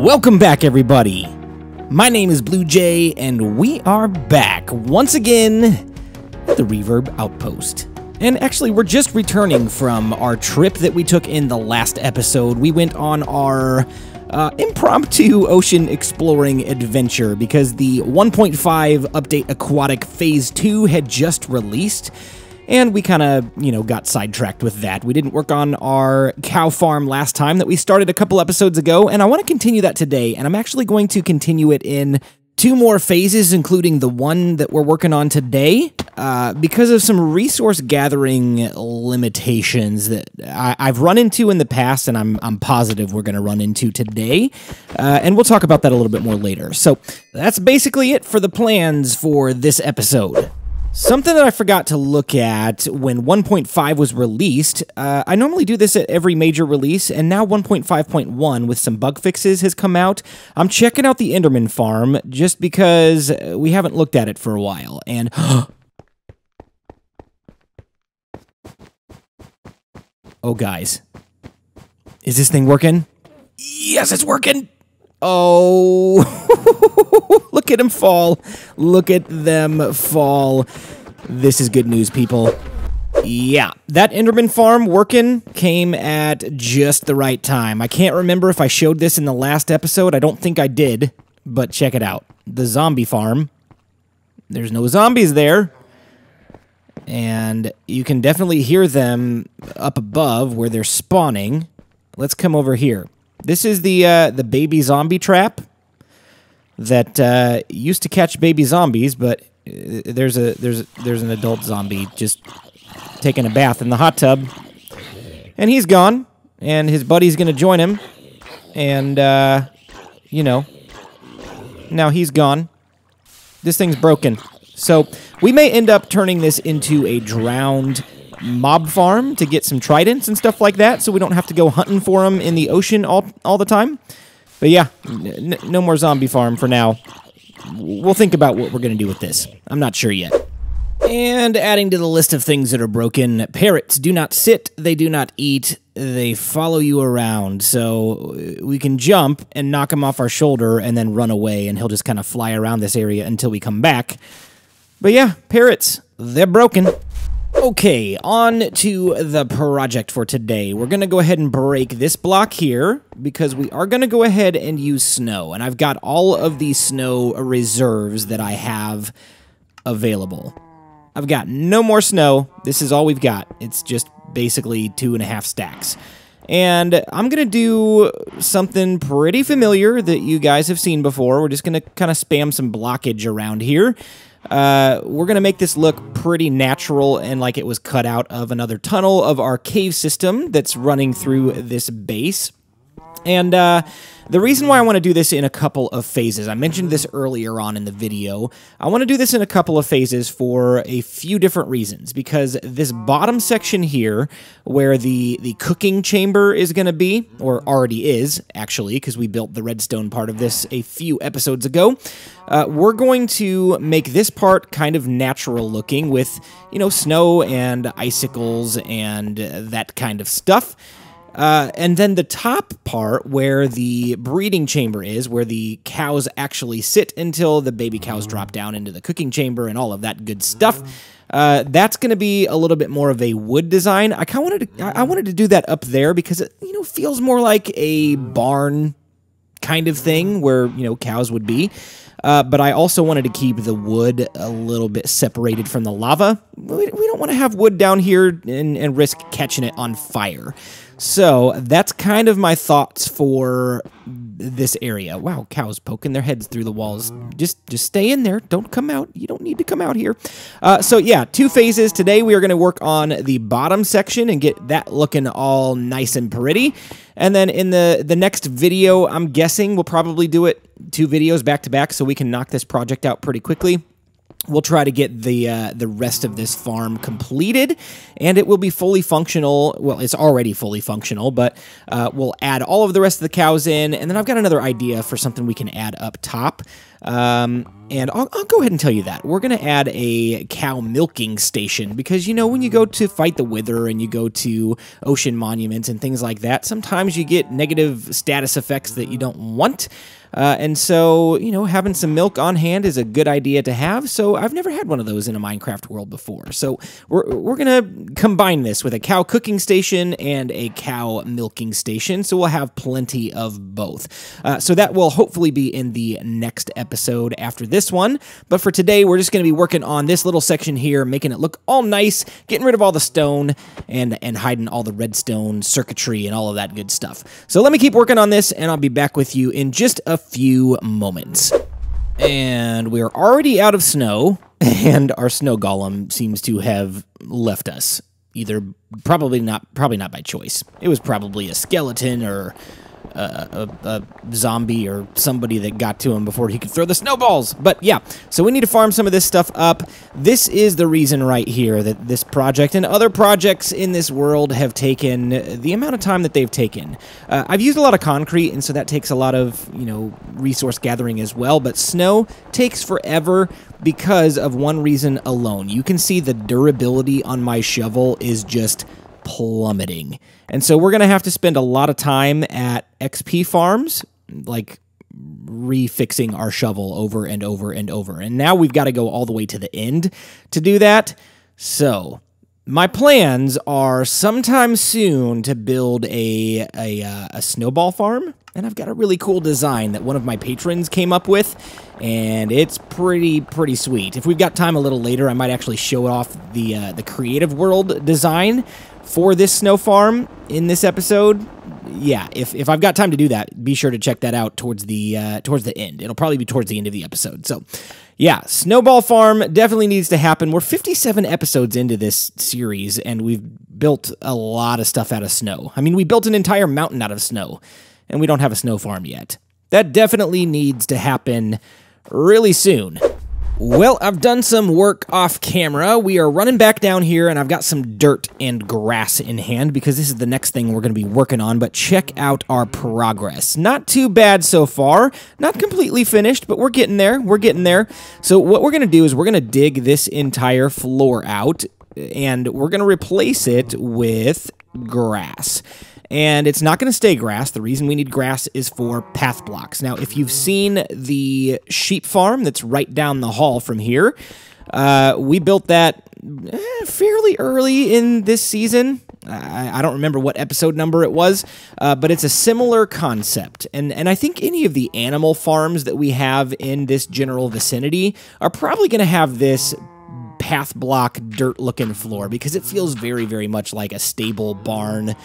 Welcome back, everybody. My name is BluJay, and we are back once again at the Reverb Outpost. And actually, we're just returning from our trip that we took in the last episode. We went on our impromptu ocean exploring adventure because the 1.5 Update Aquatic Phase 2 had just released. And we kind of, got sidetracked with that. We didn't work on our cow farm last time that we started a couple episodes ago, and I want to continue that today, and I'm actually going to continue it in 2 more phases, including the one that we're working on today, because of some resource gathering limitations that I've run into in the past, and I'm positive we're going to run into today, and we'll talk about that a little bit more later. So that's basically it for the plans for this episode. Something that I forgot to look at when 1.5 was released, I normally do this at every major release, and now 1.5.1 with some bug fixes has come out. I'm checking out the Enderman farm just because we haven't looked at it for a while, and... Oh, guys. Is this thing working? Yes, it's working! Oh, look at him fall. Look at them fall. This is good news, people. Yeah, that Enderman farm working came at just the right time. I can't remember if I showed this in the last episode. I don't think I did, but check it out. The zombie farm. There's no zombies there. And you can definitely hear them up above where they're spawning. Let's come over here. This is the baby zombie trap that used to catch baby zombies, but there's an adult zombie just taking a bath in the hot tub, and he's gone, and his buddy's gonna join him, and now he's gone. This thing's broken, so we may end up turning this into a drowned mob farm to get some tridents and stuff like that, so we don't have to go hunting for them in the ocean all the time. But yeah, no more zombie farm for now. We'll think about what we're going to do with this. I'm not sure yet. And adding to the list of things that are broken, parrots do not sit, they do not eat, they follow you around. So we can jump and knock him off our shoulder and then run away, and he'll just kind of fly around this area until we come back. But yeah, parrots, they're broken. Okay, on to the project for today. We're going to go ahead and break this block here because we are going to go ahead and use snow. And I've got all of these snow reserves that I have available. I've got no more snow. This is all we've got. It's just basically 2.5 stacks. And I'm going to do something pretty familiar that you guys have seen before. We're just going to kind of spam some blockage around here. We're going to make this look pretty natural and like it was cut out of another tunnel of our cave system that's running through this base. And the reason why I want to do this in a couple of phases, I mentioned this earlier on in the video, I want to do this in a couple of phases for a few different reasons, because this bottom section here, where the cooking chamber is going to be, or already is, actually, because we built the redstone part of this a few episodes ago, we're going to make this part kind of natural looking with, snow and icicles and that kind of stuff. And then the top part where the breeding chamber is, where the cows actually sit until the baby cows drop down into the cooking chamber and all of that good stuff, that's going to be a little bit more of a wood design. I wanted to do that up there because it, feels more like a barn kind of thing where, cows would be. But I also wanted to keep the wood a little bit separated from the lava. We don't want to have wood down here and risk catching it on fire. So that's kind of my thoughts for this area. Wow, cows poking their heads through the walls. Just stay in there. Don't come out. You don't need to come out here. So yeah, 2 phases. Today we are going to work on the bottom section and get that looking all nice and pretty. And then in the next video, I'm guessing we'll probably do it 2 videos back to back so we can knock this project out pretty quickly. We'll try to get the rest of this farm completed, and it will be fully functional. Well, it's already fully functional, but we'll add all of the rest of the cows in, and then I've got another idea for something we can add up top. And and I'll go ahead and tell you that. We're going to add a cow milking station because, you know, when you go to fight the Wither and you go to ocean monuments and things like that, sometimes you get negative status effects that you don't want. And so, you know, having some milk on hand is a good idea to have. So I've never had one of those in a Minecraft world before. So we're going to combine this with a cow cooking station and a cow milking station. So we'll have plenty of both. So that will hopefully be in the next episode after this one. But for today, we're just going to be working on this little section here, making it look all nice, getting rid of all the stone and hiding all the redstone circuitry and all of that good stuff. So let me keep working on this and I'll be back with you in just a few moments. And we're already out of snow, and our snow golem seems to have left us. Probably not by choice. It was probably a skeleton or a zombie or somebody that got to him before he could throw the snowballs. But yeah, so we need to farm some of this stuff up. This is the reason right here that this project and other projects in this world have taken the amount of time that they've taken. I've used a lot of concrete, and so that takes a lot of, you know, resource gathering as well, but snow takes forever because of one reason alone. You can see the durability on my shovel is just plummeting. And so we're going to have to spend a lot of time at XP farms, like refixing our shovel over and over and over. And now we've got to go all the way to the end to do that. So my plans are sometime soon to build a snowball farm. And I've got a really cool design that one of my patrons came up with, and it's pretty sweet. If we've got time a little later, I might actually show off the creative world design for this snow farm in this episode. Yeah, if I've got time to do that, be sure to check that out towards the end. It'll probably be towards the end of the episode. So, yeah, Snowball Farm definitely needs to happen. We're 57 episodes into this series, and we've built a lot of stuff out of snow. I mean, we built an entire mountain out of snow, and we don't have a snow farm yet. That definitely needs to happen really soon. Well, I've done some work off camera. We are running back down here, and I've got some dirt and grass in hand because this is the next thing we're going to be working on, but check out our progress. Not too bad so far. Not completely finished, but we're getting there. We're getting there. So what we're going to do is we're going to dig this entire floor out, and we're going to replace it with grass. And it's not going to stay grass. The reason we need grass is for path blocks. Now, if you've seen the sheep farm that's right down the hall from here, we built that fairly early in this season. I don't remember what episode number it was, but it's a similar concept. And I think any of the animal farms that we have in this general vicinity are probably going to have this path block dirt-looking floor because it feels very, very much like a stable barn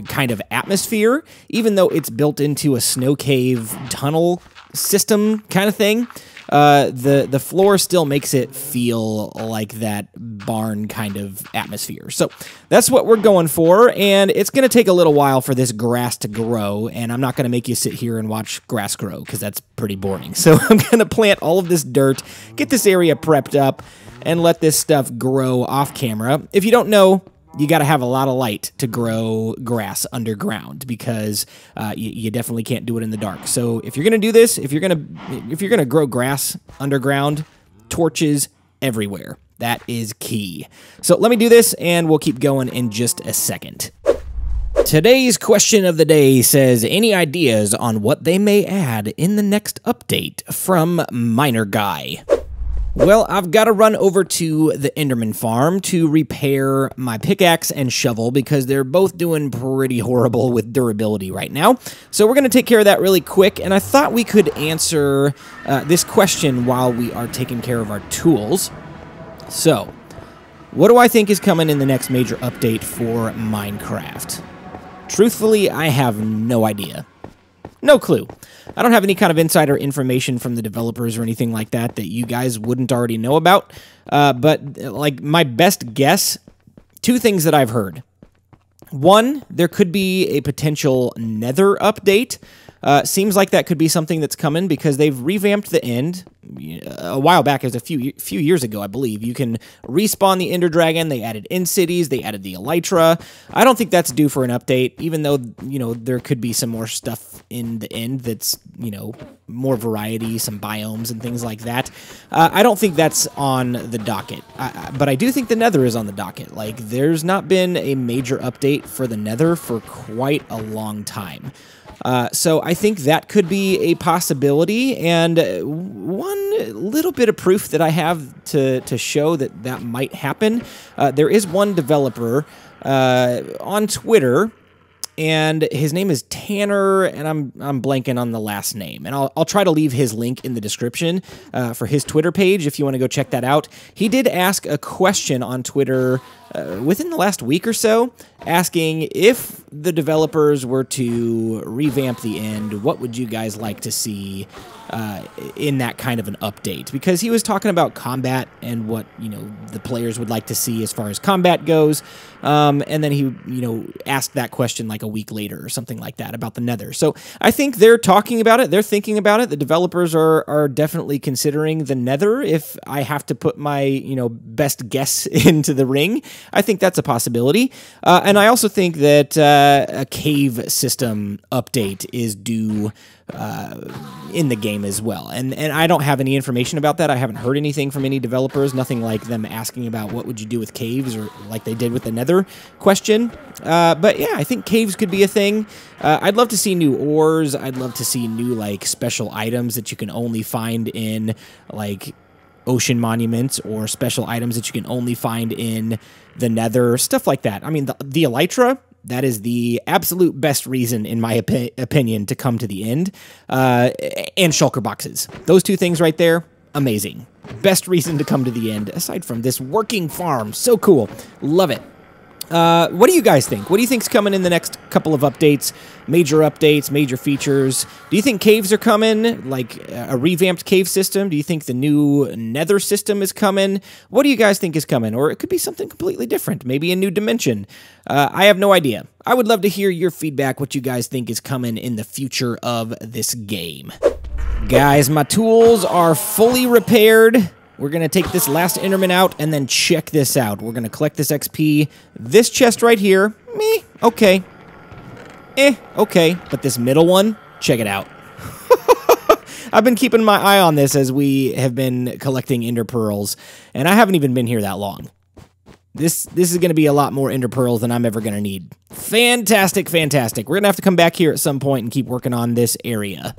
kind of atmosphere, even though it's built into a snow cave tunnel system kind of thing. The floor still makes it feel like that barn kind of atmosphere. So that's what we're going for, and it's going to take a little while for this grass to grow, and I'm not going to make you sit here and watch grass grow because that's pretty boring. So I'm going to plant all of this dirt, get this area prepped up, and let this stuff grow off camera. If you don't know, you got to have a lot of light to grow grass underground because you definitely can't do it in the dark. So if you're going to do this, if you're going to grow grass underground, torches everywhere. That is key. So let me do this and we'll keep going in just a second. Today's question of the day says, any ideas on what they may add in the next update from Miner Guy? Well, I've got to run over to the Enderman farm to repair my pickaxe and shovel because they're both doing pretty horrible with durability right now. So we're going to take care of that really quick, and I thought we could answer this question while we are taking care of our tools. So, what do I think is coming in the next major update for Minecraft? Truthfully, I have no idea. No clue. I don't have any kind of insider information from the developers or anything like that that you guys wouldn't already know about. But like my best guess, two things that I've heard. One, there could be a potential Nether update. Seems like that could be something that's coming because they've revamped the end. A while back, it was a few years ago, I believe. You can respawn the Ender Dragon. They added End Cities. They added the Elytra. I don't think that's due for an update, even though, you know, there could be some more stuff in the end that's, you know, more variety, some biomes and things like that. I don't think that's on the docket, but I do think the Nether is on the docket. Like, there's not been a major update for the Nether for quite a long time. So I think that could be a possibility, and one little bit of proof that I have to show that that might happen, there is one developer on Twitter, and his name is Tanner, and I'm blanking on the last name. And I'll try to leave his link in the description for his Twitter page if you want to go check that out. He did ask a question on Twitter within the last week or so, asking if the developers were to revamp the end, what would you guys like to see in that kind of an update? Because he was talking about combat and what, you know, the players would like to see as far as combat goes. And then he, you know, asked that question like a week later or something like that about the Nether. So I think they're talking about it. They're thinking about it. The developers are definitely considering the Nether. If I have to put my, you know, best guess into the ring, I think that's a possibility. And I also think that a cave system update is due in the game as well. And I don't have any information about that. I haven't heard anything from any developers, nothing like them asking about what would you do with caves or like they did with the Nether question. But yeah, I think caves could be a thing. I'd love to see new ores. I'd love to see new like special items that you can only find in like ocean monuments, or special items that you can only find in the Nether, stuff like that. I mean, the Elytra, that is the absolute best reason, in my opinion, to come to the end. And shulker boxes. Those two things right there, amazing. Best reason to come to the end, aside from this working farm. So cool. Love it. What do you guys think? What do you think's coming in the next couple of updates? Major features? Do you think caves are coming? Like a revamped cave system? Do you think the new Nether system is coming? What do you guys think is coming? Or it could be something completely different. Maybe a new dimension. I have no idea. I would love to hear your feedback, what you guys think is coming in the future of this game. Guys, my tools are fully repaired. We're going to take this last Enderman out and then check this out. We're going to collect this XP. This chest right here, meh, okay. Okay. But this middle one, check it out. I've been keeping my eye on this as we have been collecting Ender Pearls, and I haven't even been here that long. This is going to be a lot more Ender Pearls than I'm ever going to need. Fantastic, fantastic. We're going to have to come back here at some point and keep working on this area.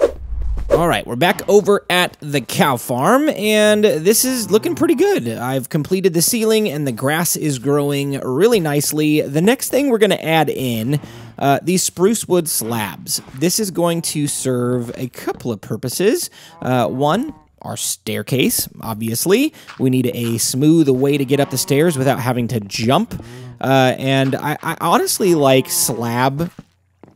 All right, we're back over at the cow farm, and this is looking pretty good. I've completed the ceiling, and the grass is growing really nicely. The next thing we're going to add in, these spruce wood slabs. This is going to serve a couple of purposes. One, our staircase, obviously. We need a smooth way to get up the stairs without having to jump. And I honestly like slab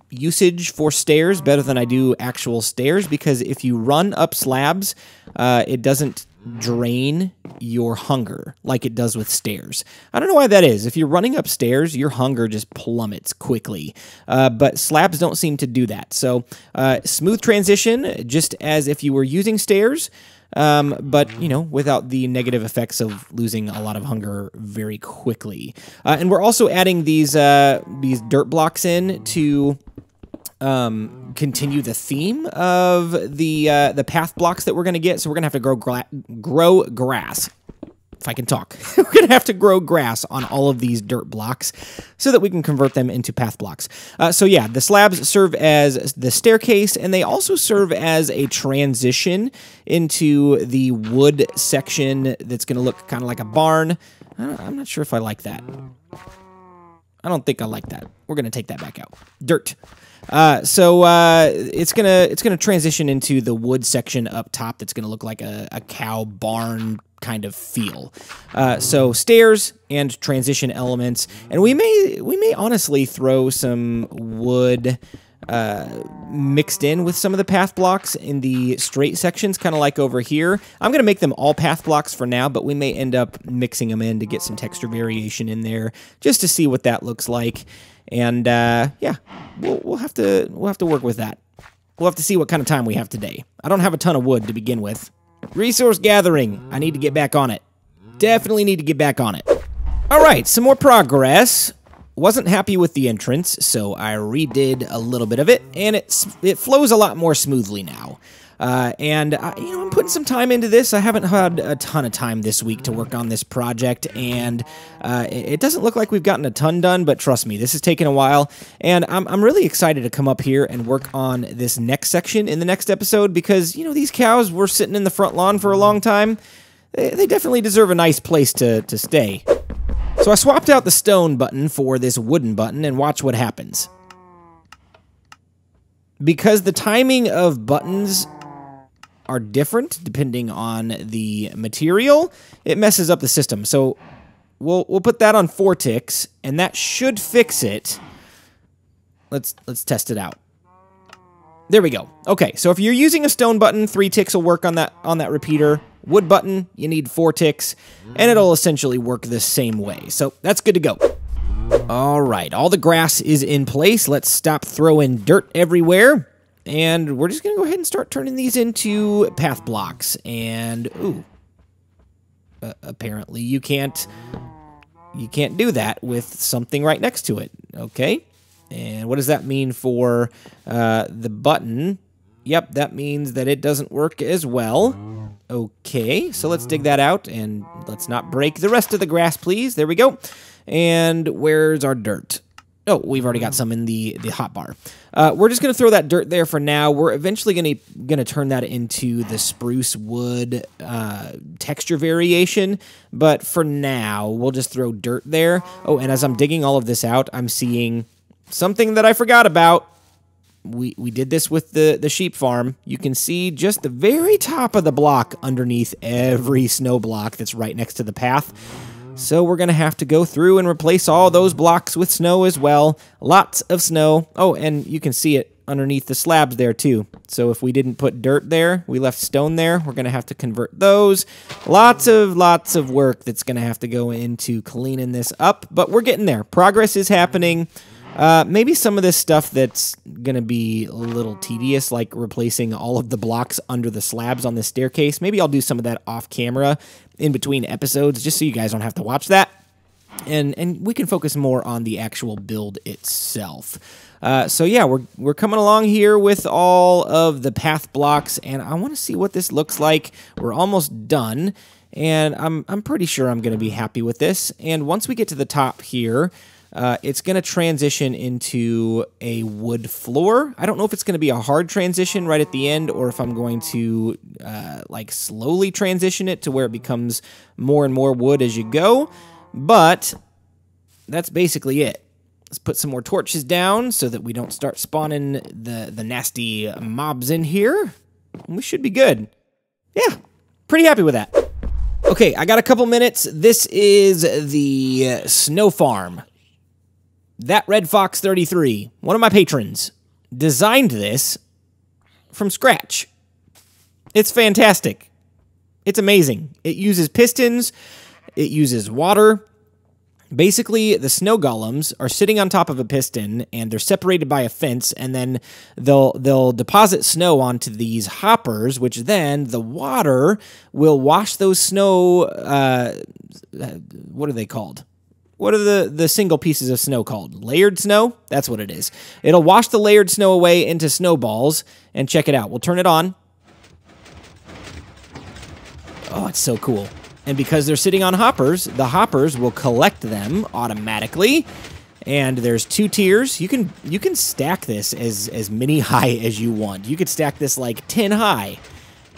usage for stairs better than I do actual stairs, because if you run up slabs, it doesn't drain your hunger like it does with stairs. I don't know why that is. If you're running up stairs, your hunger just plummets quickly, but slabs don't seem to do that. So smooth transition, just as if you were using stairs, but, you know, without the negative effects of losing a lot of hunger very quickly. And we're also adding these dirt blocks in to continue the theme of the path blocks that we're going to get. So we're going to have to grow grass. If I can talk. We're going to have to grow grass on all of these dirt blocks so that we can convert them into path blocks. So yeah, the slabs serve as the staircase, and they also serve as a transition into the wood section that's going to look kind of like a barn. I'm not sure if I like that. I don't think I like that. We're going to take that back out. Dirt. So it's gonna transition into the wood section up top. That's gonna look like a cow barn kind of feel. So stairs and transition elements, and we may honestly throw some wood mixed in with some of the path blocks in the straight sections, kind of like over here. I'm going to make them all path blocks for now, but we may end up mixing them in to get some texture variation in there, just to see what that looks like. And yeah, we'll have to work with that. We'll have to see what kind of time we have today. I don't have a ton of wood to begin with. Resource gathering. I need to get back on it. Definitely need to get back on it. All right, some more progress. Wasn't happy with the entrance, so I redid a little bit of it, and it flows a lot more smoothly now. I'm putting some time into this. I haven't had a ton of time this week to work on this project, and it doesn't look like we've gotten a ton done, but trust me, this is taking a while, and I'm really excited to come up here and work on this next section in the next episode, because, these cows were sitting in the front lawn for a long time. They definitely deserve a nice place to stay. So I swapped out the stone button for this wooden button, and watch what happens. Because the timing of buttons are different depending on the material, it messes up the system. So we'll put that on 4 ticks, and that should fix it. Let's test it out. There we go. Okay, so if you're using a stone button, 3 ticks will work on that repeater. Wood button, you need 4 ticks, and it'll essentially work the same way. So that's good to go. All right, all the grass is in place. Let's stop throwing dirt everywhere. And we're just going to go ahead and start turning these into path blocks. And, ooh, apparently you can't do that with something right next to it. Okay, and what does that mean for the button? Yep, that means that it doesn't work as well. Okay, so let's dig that out, and let's not break the rest of the grass, please. There we go. And where's our dirt? Oh, we've already got some in the hotbar. We're just going to throw that dirt there for now. We're eventually going to turn that into the spruce wood texture variation. But for now, we'll just throw dirt there. Oh, and as I'm digging all of this out, I'm seeing something that I forgot about. We did this with the sheep farm. You can see just the very top of the block underneath every snow block that's right next to the path. So we're going to have to go through and replace all those blocks with snow as well. Lots of snow. Oh, and you can see it underneath the slabs there too. So if we didn't put dirt there, we left stone there, we're going to have to convert those. Lots of work that's going to have to go into cleaning this up, but we're getting there. Progress is happening. Maybe some of this stuff that's going to be a little tedious, like replacing all of the blocks under the slabs on the staircase. Maybe I'll do some of that off camera in between episodes, just so you guys don't have to watch that. And we can focus more on the actual build itself. So yeah, we're coming along here with all of the path blocks, and I want to see what this looks like. We're almost done, and I'm pretty sure I'm going to be happy with this. And once we get to the top here, it's going to transition into a wood floor. I don't know if it's going to be a hard transition right at the end, or if I'm going to like slowly transition it to where it becomes more and more wood as you go. But that's basically it. Let's put some more torches down so that we don't start spawning the nasty mobs in here. We should be good. Yeah, pretty happy with that. Okay, I got a couple minutes. This is the snow farm. That Red Fox 33, one of my patrons, designed this from scratch. It's fantastic. It's amazing. It uses pistons. It uses water. Basically, the snow golems are sitting on top of a piston, and they're separated by a fence, and then they'll deposit snow onto these hoppers, which then the water will wash those snow... what are they called? What are the single pieces of snow called? Layered snow? That's what it is. It'll wash the layered snow away into snowballs, and check it out. We'll turn it on. Oh, it's so cool. And because they're sitting on hoppers, the hoppers will collect them automatically. And there's 2 tiers. You can stack this as many high as you want. You could stack this like 10 high.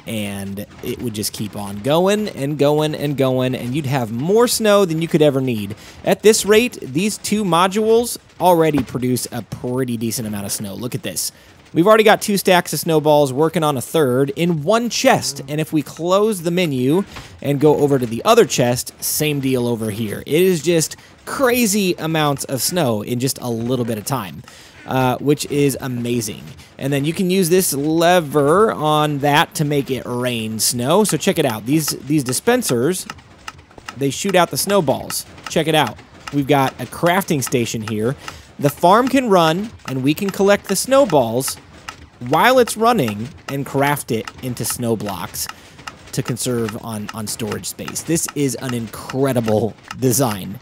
And it would just keep on going and going and going, and you'd have more snow than you could ever need. At this rate, these 2 modules already produce a pretty decent amount of snow. Look at this. We've already got 2 stacks of snowballs, working on a 3rd in 1 chest. And if we close the menu and go over to the other chest, same deal over here. It is just crazy amounts of snow in just a little bit of time. Which is amazing. And then you can use this lever on that to make it rain snow. So check it out. These dispensers, they shoot out the snowballs. Check it out. We've got a crafting station here. The farm can run, and we can collect the snowballs while it's running and craft it into snow blocks to conserve on storage space. This is an incredible design.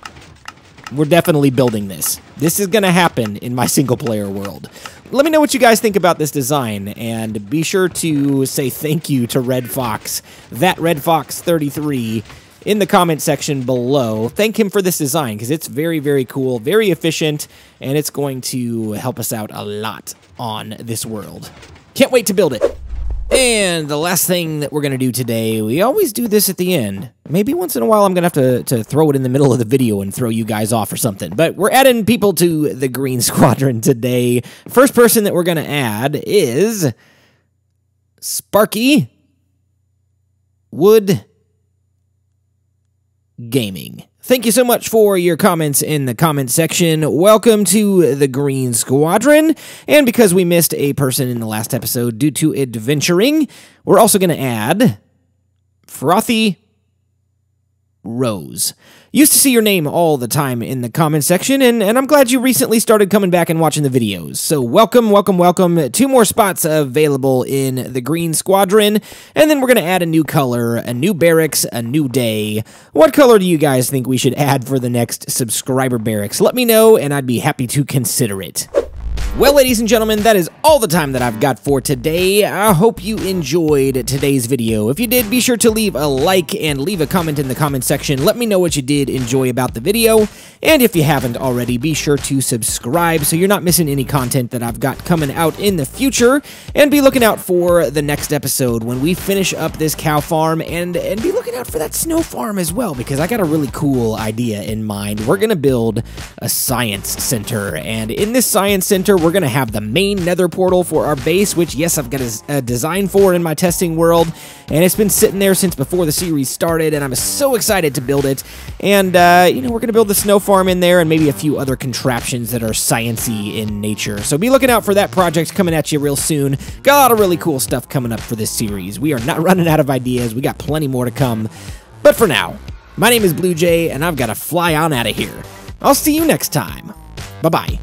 We're definitely building this. This is going to happen in my single-player world. Let me know what you guys think about this design, and be sure to say thank you to Red Fox, that Red Fox 33, in the comment section below. Thank him for this design, because it's very, very cool, very efficient, and it's going to help us out a lot on this world. Can't wait to build it. And the last thing that we're going to do today, we always do this at the end. Maybe once in a while I'm going to have to throw it in the middle of the video and throw you guys off or something. But we're adding people to the Green Squadron today. First person that we're going to add is Sparky Wood Gaming. Thank you so much for your comments in the comment section. Welcome to the Green Squadron. And because we missed a person in the last episode due to adventuring, we're also going to add Frothy Rose. Used to see your name all the time in the comment section, and I'm glad you recently started coming back and watching the videos. So welcome, welcome, welcome. 2 more spots available in the Green Squadron, and then we're going to add a new color, a new barracks, a new day. What color do you guys think we should add for the next subscriber barracks? Let me know, and I'd be happy to consider it. Well, ladies and gentlemen, that is all the time that I've got for today. I hope you enjoyed today's video. If you did, be sure to leave a like and leave a comment in the comment section. Let me know what you did enjoy about the video. And if you haven't already, be sure to subscribe so you're not missing any content that I've got coming out in the future. And be looking out for the next episode when we finish up this cow farm, and be looking out for that snow farm as well, because I got a really cool idea in mind. We're going to build a science center, and in this science center, we're going to have the main nether portal for our base, which, yes, I've got a design for in my testing world, and it's been sitting there since before the series started, and I'm so excited to build it. And, you know, we're going to build the snow farm in there and maybe a few other contraptions that are science-y in nature. So be looking out for that project coming at you real soon. Got a lot of really cool stuff coming up for this series. We are not running out of ideas. We got plenty more to come. But for now, my name is BluJay, and I've got to fly on out of here. I'll see you next time. Bye-bye.